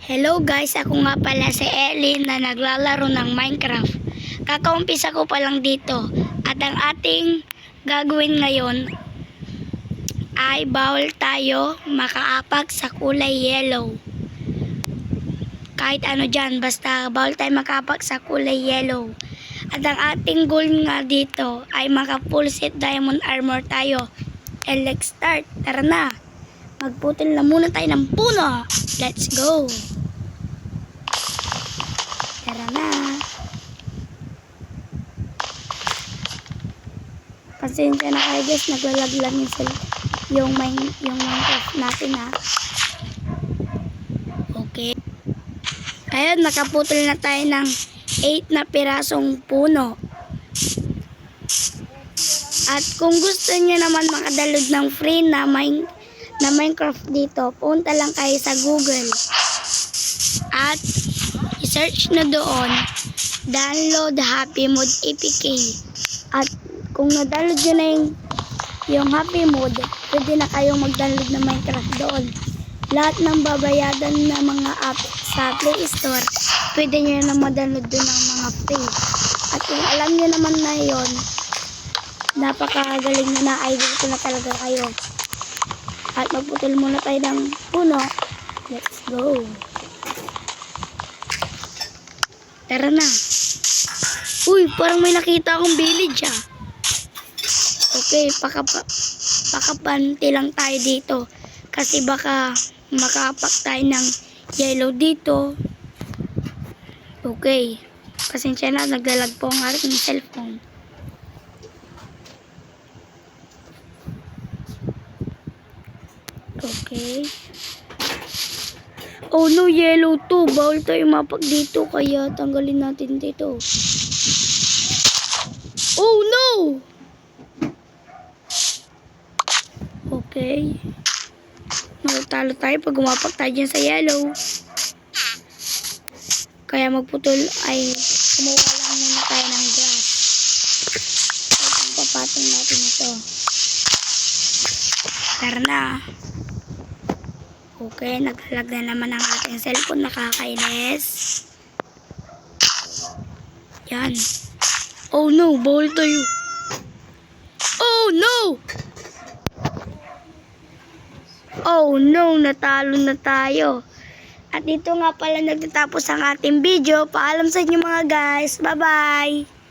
Hello guys, ako nga pala si Ellie na naglalaro ng Minecraft. Kakaumpisa ko pa lang dito. At ang ating gagawin ngayon ay bawal tayo makaapak sa kulay yellow. Kahit ano dyan, basta bawal tayo makaapak sa kulay yellow. At ang ating goal nga dito ay maka full set diamond armor tayo. And let's start. Tara na. Magputol na muna tayo ng puno. Let's go. Tara na. Pasensya na kayo guys, naglalag lang yung Minecraft natin ha. Okay. Ayun, nakaputol na tayo ng 8 na pirasong puno. At kung gusto niyo naman makadalog ng free na Minecraft dito, punta lang kayo sa Google. At i-search na doon, download Happy Mode APK. At kung na-download nyo na yung Happy Mode, pwede na kayong mag-download ng Minecraft doon. Lahat ng babayadan na mga app sa Play Store, pwede nyo na ma-download doon ng mga free. At kung alam nyo naman na yon, napakagaling na idol ko na talaga kayo. At magputol muna tayo ng puno. Let's go. Tara na. Uy, parang may nakita akong village ah. Okay, pakapanti lang tayo dito. Kasi baka makaapak tayo ng yellow dito. Okay. Pasensya na, naglalag po ang aking cellphone. Okay. Oh no, yellow to. Bawal tayo mapak dito. Kaya tanggalin natin dito. Oh no! Okay. Matalo tayo pag umapak tayo dyan sa yellow. Kaya magputol ay kumuha lang muna tayo ng grass. At papatong natin ito. Tara na. Okay, naglalag na naman ang ating cellphone. Nakakainis. Yan. Oh no, bawal tayo. Oh no! Oh no, natalo na tayo. At dito nga pala nagtatapos ang ating video. Paalam sa inyo mga guys. Bye bye!